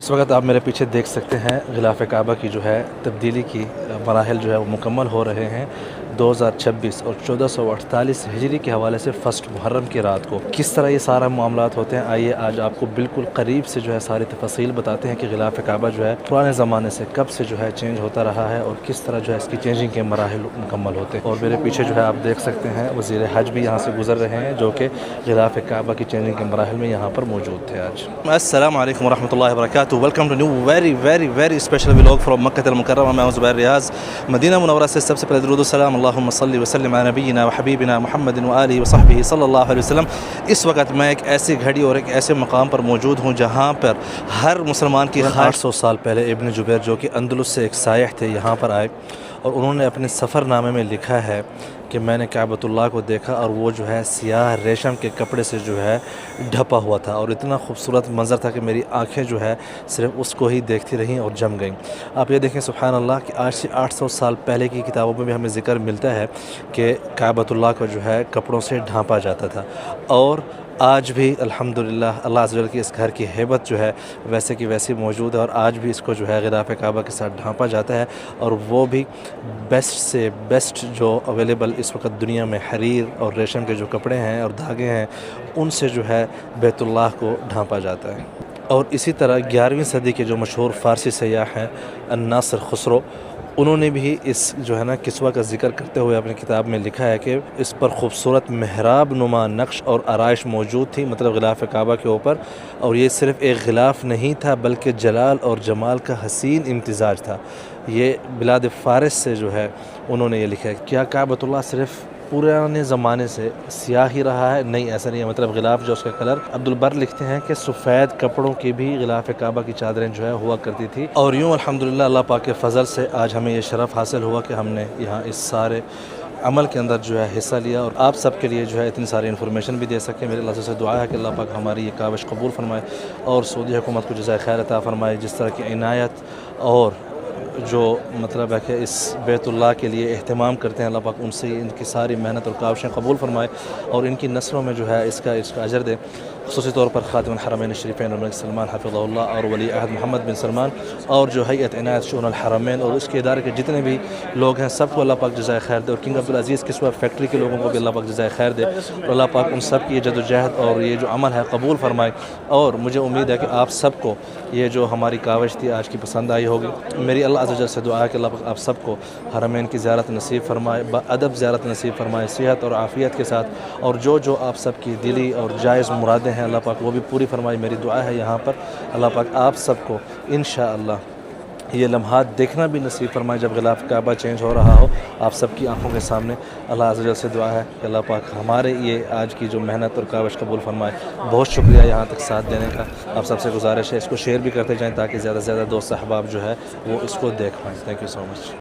इस वक्त आप मेरे पीछे देख सकते हैं ग़िलाफ़ काबा की जो है तब्दीली की मराहिल जो है वो मुकम्मल हो रहे हैं। 2026 और 1448 हिजरी के हवाले से फ़र्स्ट मुहर्रम की रात को किस तरह ये सारा मामलात होते हैं, आइए आज आपको बिल्कुल करीब से जो है सारी तफसील बताते हैं कि ग़िलाफ़ काबा जो है पुराने ज़माने से कब से जो है चेंज होता रहा है और किस तरह जो है इसकी चेंजिंग के मराहिल मुकम्मल होते हैं। और मेरे पीछे जो है आप देख सकते हैं वज़ीर हज भी यहाँ से गुज़र रहे हैं जो कि ग़िलाफ़ काबा की चेंजिंग के मराहिल में यहाँ पर मौजूद थे। आज अस्सलामु अलैकुम वरहमतुल्लाहि वबरकातुहू। Welcome to new very special vlog from मक्का अल मुकर्रमा। मैं हूं ज़ुबैर रियाज़, मदीना मुनव्वरा से। सबसे पहले दुरूद सलाम अल्लाहुम्मा सल्लि व सल्लिम अला नबीना व हबीबिना मुहम्मदिन व आलिहि व सहबिही सल्लल्लाहु अलैहि वसल्लम। इस वक्त मैं एक ऐसी घड़ी और एक ऐसे मकाम पर मौजूद हूँ जहाँ पर हर मुसलमान की 800 साल पहले इब्न जुबैर जो कि अंदलुस से एक सायह थे यहाँ पर आए और उन्होंने अपने सफ़रनामे में लिखा है कि मैंने काबतुल्लाह को देखा और वो जो है सियाह रेशम के कपड़े से जो है ढपा हुआ था और इतना खूबसूरत मंज़र था कि मेरी आंखें जो है सिर्फ उसको ही देखती रहीं और जम गईं। आप ये देखें सुभान अल्लाह कि आज से 800 साल पहले की किताबों में भी हमें ज़िक्र मिलता है कि काबतुल्लाह को जो है कपड़ों से ढांपा जाता था। और आज भी अल्हम्दुलिल्लाह अल्लाह अज़्ज़ा वजल की इस घर की हैबत जो है वैसे की वैसी मौजूद है और आज भी इसको जो है ग़िलाफ़ काबा के साथ ढांपा जाता है और वो भी बेस्ट से बेस्ट जो अवेलेबल इस वक्त दुनिया में हरीर और रेशम के जो कपड़े हैं और धागे हैं उनसे जो है बैतुल्लाह को ढांपा जाता है। और इसी तरह 11वीं सदी के जो मशहूर फ़ारसी सयाह हैं अन्नासिर खुसरो, उन्होंने भी इस जो है ना किस्वा का ज़िक्र करते हुए अपनी किताब में लिखा है कि इस पर खूबसूरत मेहराब नुमा नक्श और आराइश मौजूद थी, मतलब ग़िलाफ़ काबा के ऊपर। और ये सिर्फ़ एक ग़िलाफ़ नहीं था बल्कि जलाल और जमाल का हसीन इम्तिज़ाज था। ये बिलाद फ़ारिस से जो है उन्होंने ये लिखा है। क्या काबतुल्लाह सिर्फ़ पुराने ज़माने से सियाह ही रहा है? नहीं, ऐसा नहीं है। मतलब ग़िलाफ़ जो उसका कलर, अब्दुल बर लिखते हैं कि सफ़ेद कपड़ों की भी ग़िलाफ़ काबा की चादरें जो है हुआ करती थी। और यूँ अल्हम्दुलिल्लाह अल्लाह पाक के फ़ज़ल से आज हमें ये शरफ़ हासिल हुआ कि हमने यहाँ इस सारे अमल के अंदर जो है हिस्सा लिया और आप सब के लिए जो है इतनी सारी इन्फॉर्मेशन भी दे सकें। मेरे अल्लाह से दुआ है कि अल्लाह पाक हमारी ये काविश कबूल फरमाए और सऊदी हुकूमत को जज़ाए खैर अता फरमाए। जिस तरह की इनायत और जो मतलब है कि इस बैतुल्लाह के लिए एहतमाम करते हैं, अल्लाह पाक उनसे इनकी सारी मेहनत और काविशें कबूल फरमाए और इनकी नस्लों में जो है इसका अजर दे। ख़ुसूसी तौर पर ख़ातिमुल हरमैन शरीफैन मलिक सलमान हफ़िज़हुल्लाह और वली अहद मोहम्मद बिन सलमान और जो हैयत इनायत शुऊनुल हरमैन और उसके इदारे के जितने भी लोग हैं सबको अल्लाह पाक जज़ाए खैर दे। और किंग अब्दुल अज़ीज़ किस्वा फैक्ट्री के लोगों को भी अल्लाह पाक जज़ाए खैर दे और अल्लाह पाक उन सब की जद्दोजहद और ये जो अमल है कबूल फरमाए। और मुझे उम्मीद है कि आप सबको ये जो हमारी काविश थी आज की पसंद आई होगी। मेरी अल्लाह अज़्ज़ा वजल से दुआ है कि अल्लाह पाक आप सबको हरमैन की ज़ियारत नसीब फरमाए, बाअदब ज़ियारत नसीब फरमाए, सेहत और आफ़ियत के साथ। और जो आप सबकी दिली और जायज़ मुरादें हैं अल्लाह पाक वो भी पूरी फरमाए। मेरी दुआ है यहाँ पर अल्लाह पाक आप सबको इंशाअल्लाह ये लम्हात देखना भी नसीब फरमाए जब ग़िलाफ़ काबा चेंज हो रहा हो आप सबकी आंखों के सामने। अल्लाह अज़्ज़ा वजल से दुआ है कि अल्लाह पाक हमारे ये आज की जो मेहनत और काविश कबूल फरमाए। बहुत शुक्रिया यहाँ तक साथ देने का। आप सबसे गुजारिश है इसको शेयर भी करते जाएँ ताकि ज़्यादा से ज़्यादा दोस्त अहबाब जो है वो इसको देख पाएँ। Thank you so much.